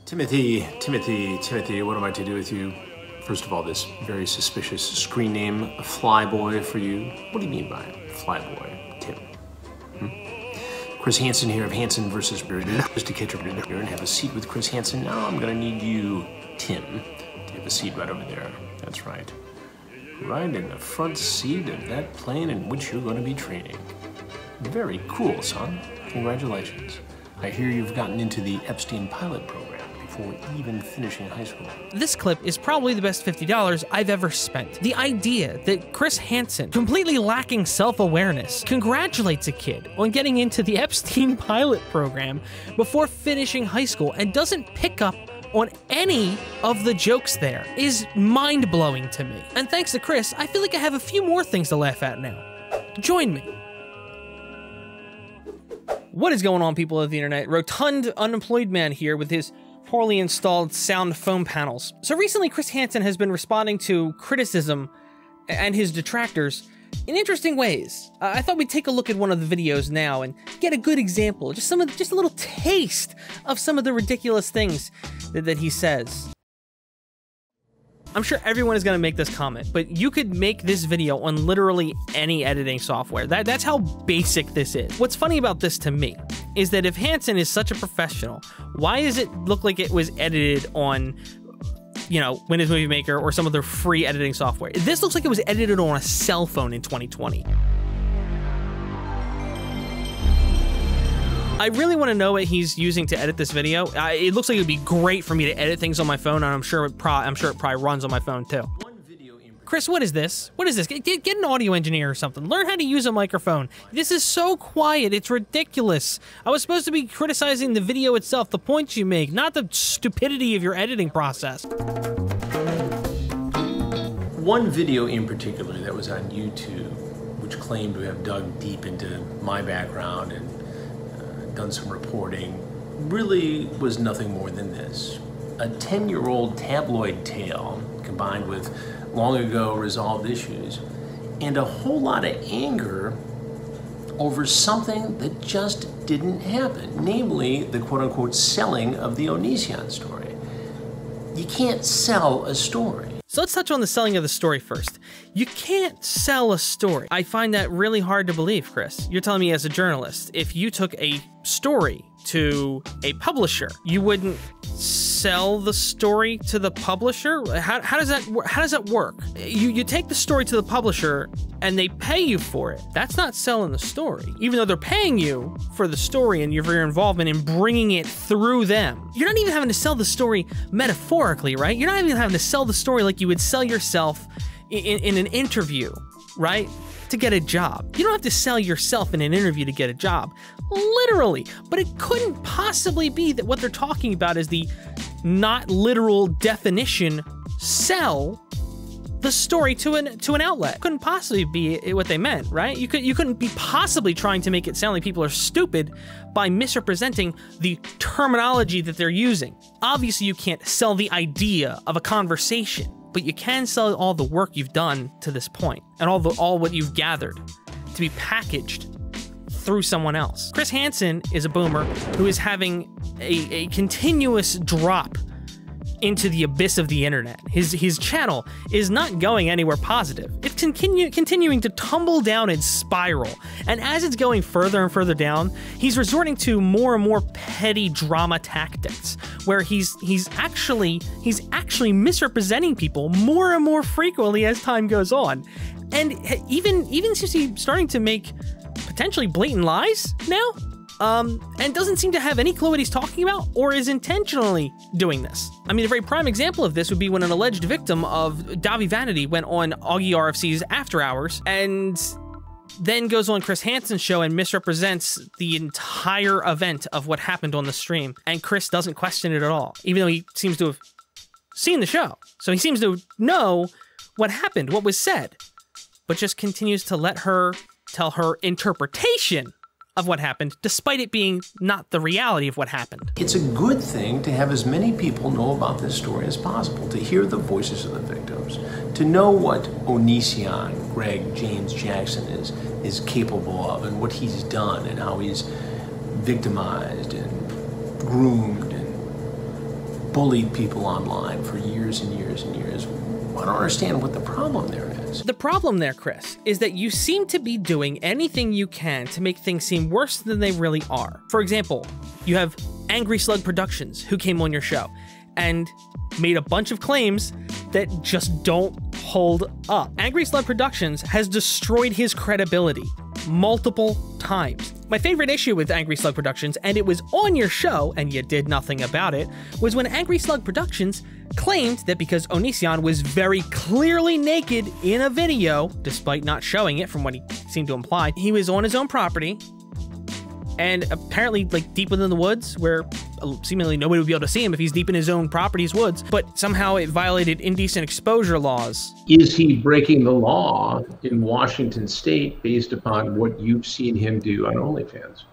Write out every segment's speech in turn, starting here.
Timothy, what am I to do with you? First of all, this very suspicious screen name, Flyboy, for you. What do you mean by Flyboy, Tim? Chris Hansen here of Hansen versus just to catch up here and have a seat with Chris Hansen. Now I'm gonna need you, Tim, to have a seat right over there. That's right. Right in the front seat of that plane in which you're gonna be training. Very cool, son. Congratulations. I hear you've gotten into the Epstein pilot program before even finishing high school. This clip is probably the best $50 I've ever spent. The idea that Chris Hansen, completely lacking self-awareness, congratulates a kid on getting into the Epstein pilot program before finishing high school and doesn't pick up on any of the jokes there is mind-blowing to me. And thanks to Chris, I feel like I have a few more things to laugh at now. Join me. What is going on, people of the internet? Rotund unemployed man here with his poorly installed sound foam panels. So recently, Chris Hansen has been responding to criticism and his detractors in interesting ways. I thought we'd take a look at one of the videos now and get a good example, just a little taste of some of the ridiculous things that he says. I'm sure everyone is going to make this comment, but you could make this video on literally any editing software. That's how basic this is. What's funny about this to me is that if Hansen is such a professional, why does it look like it was edited on, you know, Windows Movie Maker or some other free editing software? This looks like it was edited on a cell phone in 2020. I really want to know what he's using to edit this video. It looks like it would be great for me to edit things on my phone, and I'm sure it probably runs on my phone too. Chris, what is this? What is this? Get an audio engineer or something. Learn how to use a microphone. This is so quiet, it's ridiculous. I was supposed to be criticizing the video itself, the points you make, not the stupidity of your editing process. One video in particular that was on YouTube, which claimed to have dug deep into my background and done some reporting, really was nothing more than this. A 10-year-old tabloid tale combined with long ago resolved issues and a whole lot of anger over something that just didn't happen, namely the quote-unquote selling of the Onision story. You can't sell a story. So let's touch on the selling of the story first. You can't sell a story. I find that really hard to believe, Chris. You're telling me as a journalist, if you took a story to a publisher, you wouldn't sell the story to the publisher? How does that work? You take the story to the publisher and they pay you for it. That's not selling the story. Even though they're paying you for the story and your involvement in bringing it through them. You're not even having to sell the story metaphorically, right? You're not even having to sell the story like you would sell yourself in an interview, right? To get a job. You don't have to sell yourself in an interview to get a job. Literally. But it couldn't possibly be that what they're talking about is the not literal definition, sell the story to an outlet. Couldn't possibly be what they meant, right? You couldn't be possibly trying to make it sound like people are stupid by misrepresenting the terminology that they're using. Obviously, you can't sell the idea of a conversation, but you can sell all the work you've done to this point and all what you've gathered to be packaged through someone else. Chris Hansen is a boomer who is having a continuous drop into the abyss of the internet. His channel is not going anywhere positive. It's continuing to tumble down and spiral. And as it's going further and further down, he's resorting to more and more petty drama tactics, where he's actually misrepresenting people more and more frequently as time goes on. And even seems to be starting to make potentially blatant lies now. And doesn't seem to have any clue what he's talking about or is intentionally doing this. I mean, a very prime example of this would be when an alleged victim of Davi Vanity went on Augie RFC's After Hours and then goes on Chris Hansen's show and misrepresents the entire event of what happened on the stream. And Chris doesn't question it at all, even though he seems to have seen the show. So he seems to know what happened, what was said, but just continues to let her tell her interpretation of what happened, despite it being not the reality of what happened. It's a good thing to have as many people know about this story as possible, to hear the voices of the victims, to know what Onision, Greg James Jackson is capable of and what he's done and how he's victimized and groomed and bullied people online for years and years and years. I don't understand what the problem there is. The problem there, Chris, is that you seem to be doing anything you can to make things seem worse than they really are. For example, you have Angry Slug Productions, who came on your show and made a bunch of claims that just don't hold up. Angry Slug Productions has destroyed his credibility multiple times. My favorite issue with Angry Slug Productions, and it was on your show, and you did nothing about it, was when Angry Slug Productions claimed that because Onision was very clearly naked in a video, despite not showing it from what he seemed to imply, he was on his own property, and apparently like deep within the woods where seemingly nobody would be able to see him if he's deep in his own property's woods, but somehow it violated indecent exposure laws. Is he breaking the law in Washington state based upon what you've seen him do on OnlyFans?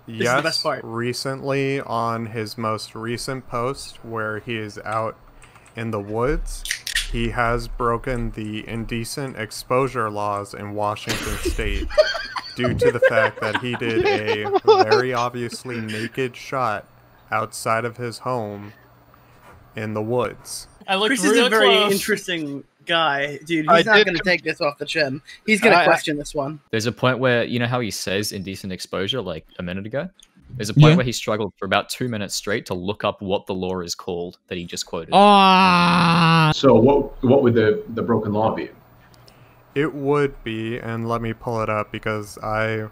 Yes, the best part. Recently on his most recent post where he is out in the woods, he has broken the indecent exposure laws in Washington state due to the fact that he did a very obviously naked shot outside of his home in the woods. Chris is a very interesting guy, dude. He's not going to take this off the chin. He's going to question this one. There's a point where, you know how he says indecent exposure like a minute ago? There's a point where he struggled for about 2 minutes straight to look up what the law is called that he just quoted. So what would the broken law be? It would be, and let me pull it up because I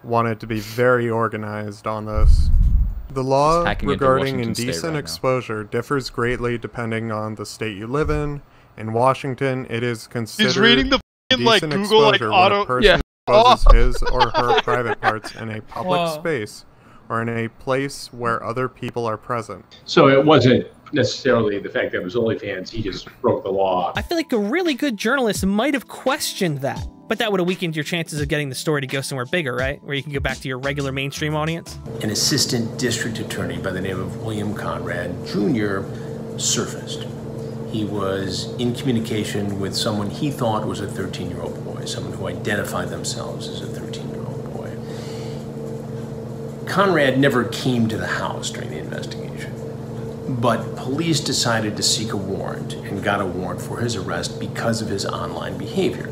wanted to be very organized on this. The law regarding indecent exposure differs greatly depending on the state you live in. In Washington, it is considered He's reading the like Google like auto. When a person exposes his or her private parts in a public space or in a place where other people are present. So it wasn't necessarily the fact that it was OnlyFans, he just broke the law. I feel like a really good journalist might have questioned that, but that would have weakened your chances of getting the story to go somewhere bigger, right? Where you can go back to your regular mainstream audience. An assistant district attorney by the name of William Conrad Jr. surfaced. He was in communication with someone he thought was a 13-year-old boy, someone who identified themselves as a 13-year-old boy. Conrad never came to the house during the investigation, but police decided to seek a warrant and got a warrant for his arrest because of his online behavior.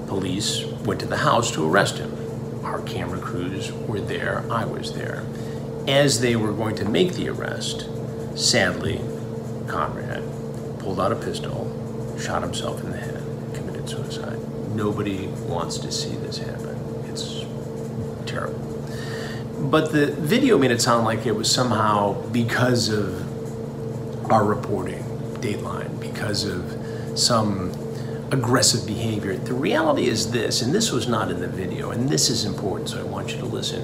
Police went to the house to arrest him. Our camera crews were there, I was there. As they were going to make the arrest, sadly, Conrad pulled out a pistol, shot himself in the head, and committed suicide. Nobody wants to see this happen. It's terrible. But the video made it sound like it was somehow because of our reporting, Dateline, because of some aggressive behavior. The reality is this, and this was not in the video, and this is important, so I want you to listen.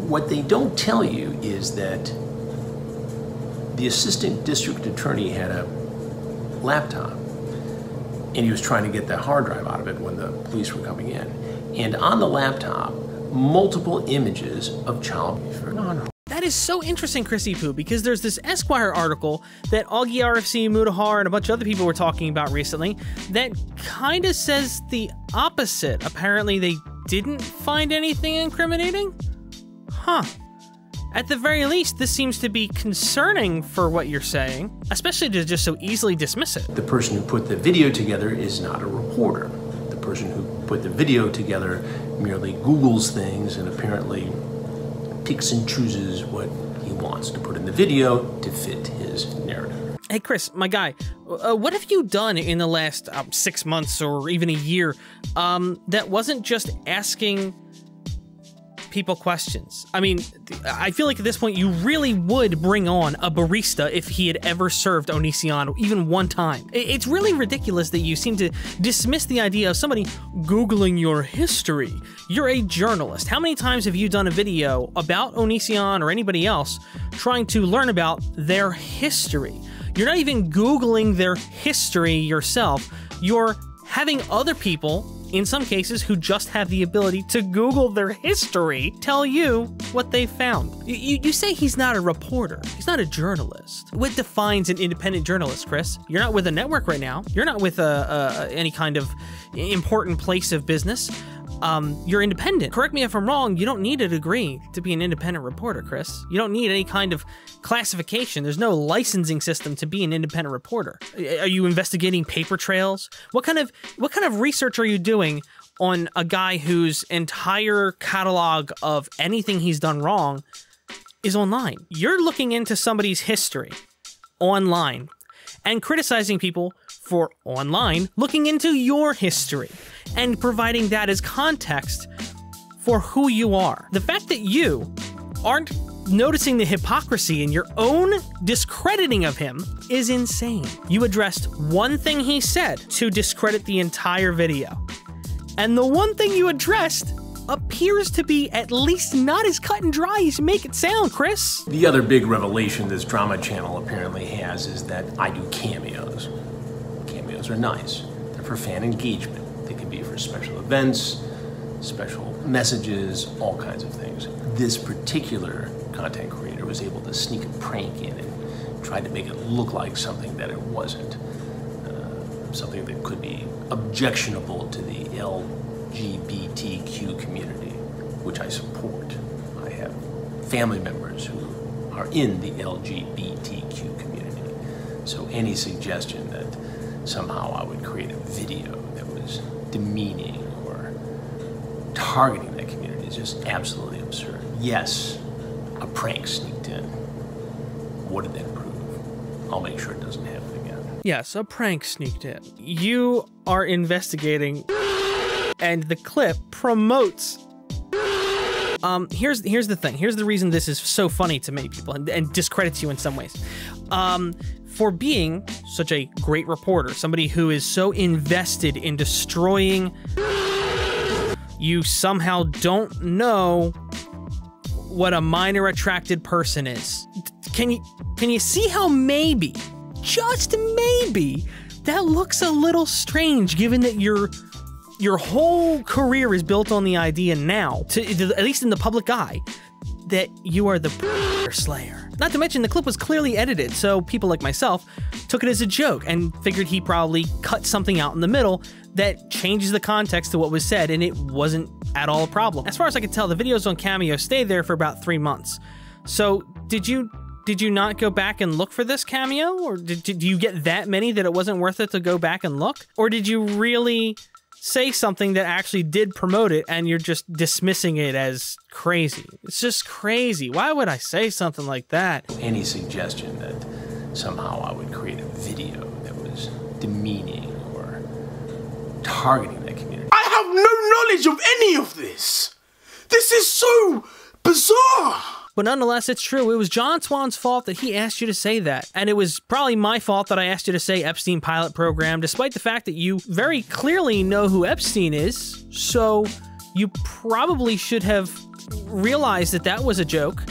What they don't tell you is that the assistant district attorney had a laptop, and he was trying to get the hard drive out of it when the police were coming in. And on the laptop, multiple images of child behavior. That is so interesting, Chrissy Poo, because there's this Esquire article that Augie RFC, Mutahar, and a bunch of other people were talking about recently that kind of says the opposite. Apparently they didn't find anything incriminating? Huh. At the very least, this seems to be concerning for what you're saying, especially to just so easily dismiss it. The person who put the video together is not a reporter. The person who put the video together merely Googles things and apparently picks and chooses what he wants to put in the video to fit his narrative. Hey, Chris, my guy, what have you done in the last 6 months or even a year that wasn't just asking people questions? I mean, I feel like at this point you really would bring on a barista if he had ever served Onision even one time. It's really ridiculous that you seem to dismiss the idea of somebody Googling your history. You're a journalist. How many times have you done a video about Onision or anybody else trying to learn about their history? You're not even Googling their history yourself. You're having other people, in some cases who just have the ability to Google their history, tell you what they found. You say he's not a reporter. He's not a journalist. What defines an independent journalist, Chris? You're not with a network right now. You're not with any kind of important place of business. you're independent. Correct me if I'm wrong, you don't need a degree to be an independent reporter, Chris. You don't need any kind of classification. There's no licensing system to be an independent reporter. Are you investigating paper trails? What kind of research are you doing on a guy whose entire catalog of anything he's done wrong is online? You're looking into somebody's history online and criticizing people for online looking into your history and providing that as context for who you are. The fact that you aren't noticing the hypocrisy in your own discrediting of him is insane. You addressed one thing he said to discredit the entire video. And the one thing you addressed appears to be at least not as cut and dry as you make it sound, Chris. The other big revelation this drama channel apparently has is that I do cameos. Cameos are nice. They're for fan engagement. They can be for special events, special messages, all kinds of things. This particular content creator was able to sneak a prank in and try to make it look like something that it wasn't. Something that could be objectionable to the LGBTQ community, which I support. I have family members who are in the LGBTQ community. So any suggestion that somehow I would create a video that was demeaning or targeting that community is just absolutely absurd. Yes, a prank sneaked in. What did that prove? I'll make sure it doesn't happen again. Yes, a prank sneaked in. You are investigating, and the clip promotes. Here's the thing. Here's the reason this is so funny to many people and discredits you in some ways. For being such a great reporter, somebody who is so invested in destroying, you somehow don't know what a minor attracted person is. Can you see how maybe, just maybe, that looks a little strange given that your whole career is built on the idea now, at least in the public eye, that you are the slayer. Not to mention the clip was clearly edited, so people like myself took it as a joke and figured he probably cut something out in the middle that changes the context to what was said, and it wasn't at all a problem. As far as I can tell, the videos on Cameo stayed there for about 3 months. So did you not go back and look for this Cameo? Or did you get that many that it wasn't worth it to go back and look? Or did you really say something that actually did promote it and you're just dismissing it as crazy? It's just crazy. Why would I say something like that? Any suggestion that somehow I would create a video that was demeaning or targeting that community. I have no knowledge of any of this. This is so bizarre. But nonetheless, it's true. It was John Swan's fault that he asked you to say that. And it was probably my fault that I asked you to say Epstein pilot program, despite the fact that you very clearly know who Epstein is. So you probably should have realized that that was a joke,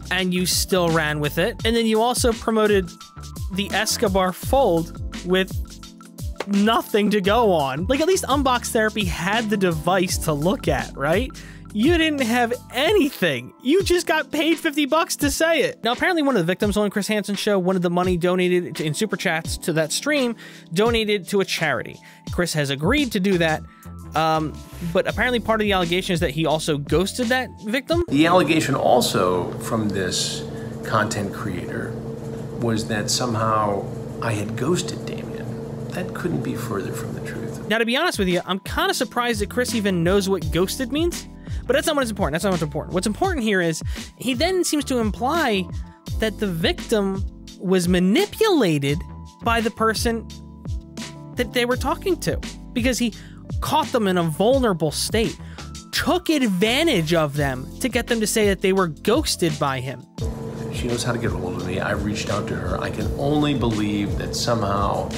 and you still ran with it. And then you also promoted the Escobar fold with nothing to go on. Like, at least Unbox Therapy had the device to look at, right? You didn't have anything. You just got paid $50 to say it. Now, apparently one of the victims on Chris Hansen's show wanted the money donated in super chats to that stream donated to a charity. Chris has agreed to do that, but apparently part of the allegation is that he also ghosted that victim. The allegation also from this content creator was that somehow I had ghosted Damien. That couldn't be further from the truth. Now, to be honest with you, I'm kind of surprised that Chris even knows what ghosted means. But that's not what's important. That's not what's important. What's important here is he then seems to imply that the victim was manipulated by the person that they were talking to, because he caught them in a vulnerable state, took advantage of them to get them to say that they were ghosted by him. She knows how to get a hold of me. I reached out to her. I can only believe that somehow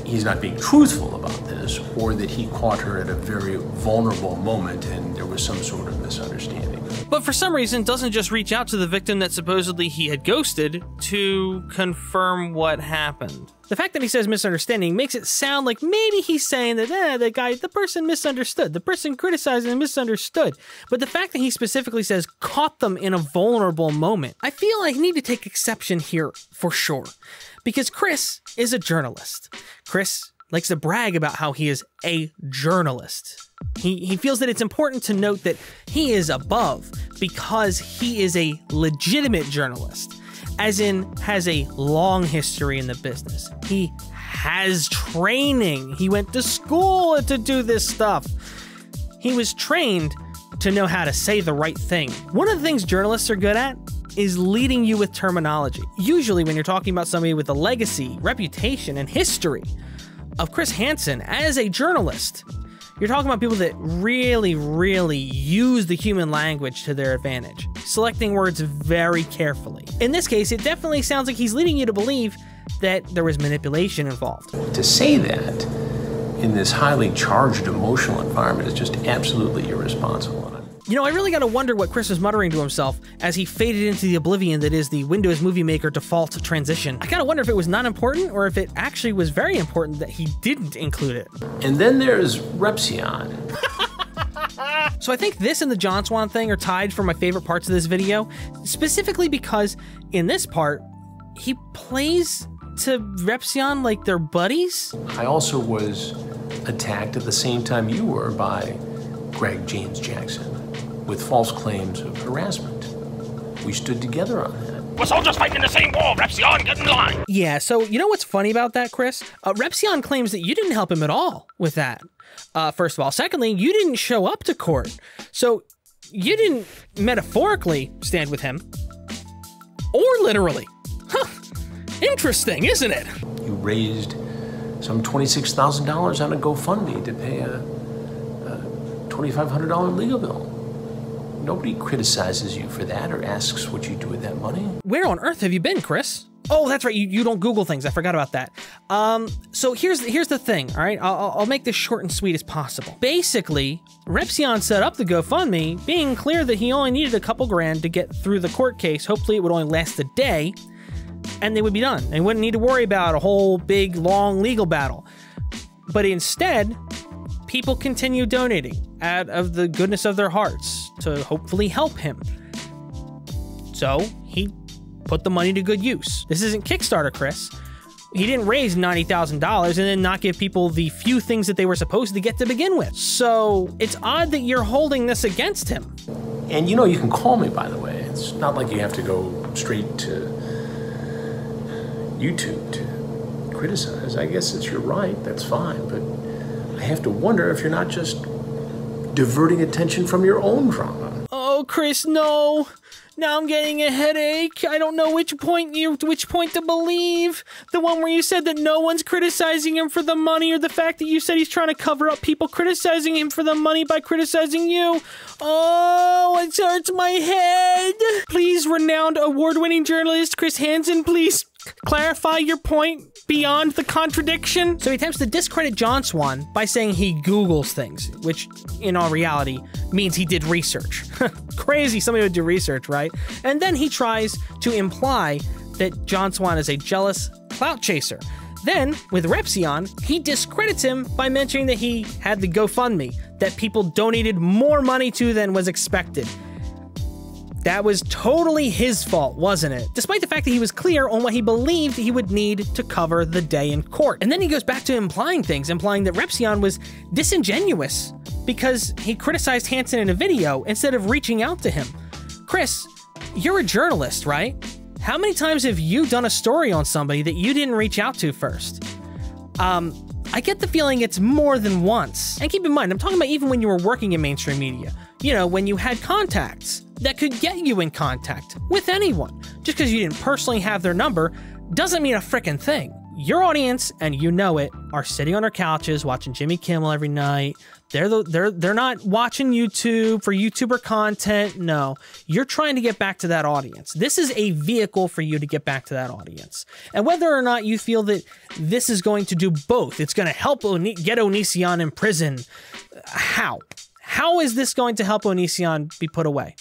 he's not being truthful about this, or that he caught her at a very vulnerable moment and there was some sort of misunderstanding. But for some reason doesn't just reach out to the victim that supposedly he had ghosted to confirm what happened. The fact that he says misunderstanding makes it sound like maybe he's saying that the person misunderstood, the person criticizing misunderstood. But the fact that he specifically says caught them in a vulnerable moment, I feel I need to take exception here for sure. Because Chris is a journalist. Chris likes to brag about how he is a journalist. He feels that it's important to note that he is above because he is a legitimate journalist, as in has a long history in the business. He has training. He went to school to do this stuff. He was trained to know how to say the right thing. One of the things journalists are good at is leading you with terminology. Usually when you're talking about somebody with a legacy, reputation, and history of Chris Hansen as a journalist, you're talking about people that really, really use the human language to their advantage, selecting words very carefully. In this case, it definitely sounds like he's leading you to believe that there was manipulation involved. To say that in this highly charged emotional environment is just absolutely irresponsible. You know, I really gotta wonder what Chris was muttering to himself as he faded into the oblivion that is the Windows Movie Maker default transition. I gotta wonder if it was not important or if it actually was very important that he didn't include it. And then there's Repsion. So I think this and the John Swan thing are tied for my favorite parts of this video, specifically because in this part, he plays to Repsion like they're buddies. I also was attacked at the same time you were by Greg James Jackson with false claims of harassment. We stood together on that. We're soldiers fighting in the same war. Repsion, get in line. Yeah, so you know what's funny about that, Chris? Repsion claims that you didn't help him at all with that. First of all. Secondly, you didn't show up to court. So you didn't metaphorically stand with him. Or literally. Huh. Interesting, isn't it? You raised some $26,000 on a GoFundMe to pay a $2,500 legal bill. Nobody criticizes you for that or asks what you do with that money. Where on earth have you been, Chris? Oh, that's right. You don't Google things. I forgot about that. So here's the thing. All right, I'll make this short and sweet as possible. Basically, Repsion set up the GoFundMe, being clear that he only needed a couple grand to get through the court case. Hopefully, it would only last a day, and they would be done. They wouldn't need to worry about a whole big long legal battle. But instead, people continue donating out of the goodness of their hearts to hopefully help him. So he put the money to good use. This isn't Kickstarter, Chris. He didn't raise $90,000 and then not give people the few things that they were supposed to get to begin with. So it's odd that you're holding this against him. And you know, you can call me, by the way. It's not like you have to go straight to YouTube to criticize. I guess it's your right, that's fine, but I have to wonder if you're not just diverting attention from your own drama. Oh, Chris, no. Now I'm getting a headache. I don't know which point to believe. The one where you said that no one's criticizing him for the money, or the fact that you said he's trying to cover up people criticizing him for the money by criticizing you. Oh, it hurts my head. Please, renowned award-winning journalist Chris Hansen, please clarify your point beyond the contradiction. So he attempts to discredit John Swan by saying he Googles things, which in all reality means he did research. Crazy somebody would do research, right? And then he tries to imply that John Swan is a jealous clout chaser. Then, with Repsion, he discredits him by mentioning that he had the GoFundMe, that people donated more money to than was expected. That was totally his fault, wasn't it? Despite the fact that he was clear on what he believed he would need to cover the day in court. And then he goes back to implying that Repsion was disingenuous because he criticized Hansen in a video instead of reaching out to him. Chris, you're a journalist, right? How many times have you done a story on somebody that you didn't reach out to first? I get the feeling it's more than once. And keep in mind, I'm talking about even when you were working in mainstream media. You know, when you had contacts that could get you in contact with anyone. Just because you didn't personally have their number doesn't mean a frickin' thing. Your audience, and you know it, are sitting on their couches watching Jimmy Kimmel every night. They're not watching YouTube for YouTuber content. No, you're trying to get back to that audience. This is a vehicle for you to get back to that audience. And whether or not you feel that this is going to do both, it's going to help get Onision in prison. How? How is this going to help Onision be put away?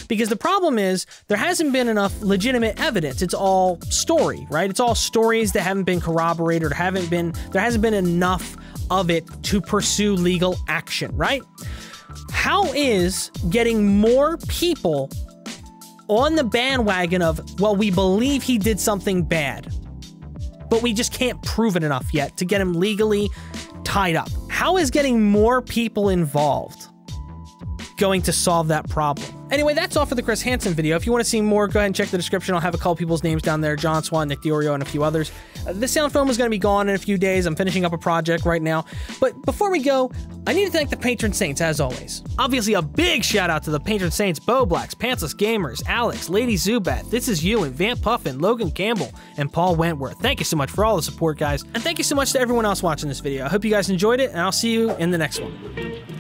Because the problem is there hasn't been enough legitimate evidence. It's all story, right? It's all stories that haven't been corroborated, there hasn't been enough of it to pursue legal action, right? How is getting more people on the bandwagon of, well, we believe he did something bad? but we just can't prove it enough yet to get him legally tied up. How is getting more people involved going to solve that problem? Anyway, that's all for the Chris Hansen video. If you want to see more, go ahead and check the description. I'll have a couple people's names down there: John Swan, Nick Diorio, and a few others. The sound film is going to be gone in a few days. I'm finishing up a project right now. But before we go, I need to thank the patron saints, as always. Obviously, a big shout out to the patron saints: Bo Blacks, Pantsless Gamers, Alex, Lady Zubat, This Is You, and Vamp Puffin, Logan Campbell, and Paul Wentworth. Thank you so much for all the support, guys. And thank you so much to everyone else watching this video. I hope you guys enjoyed it, and I'll see you in the next one.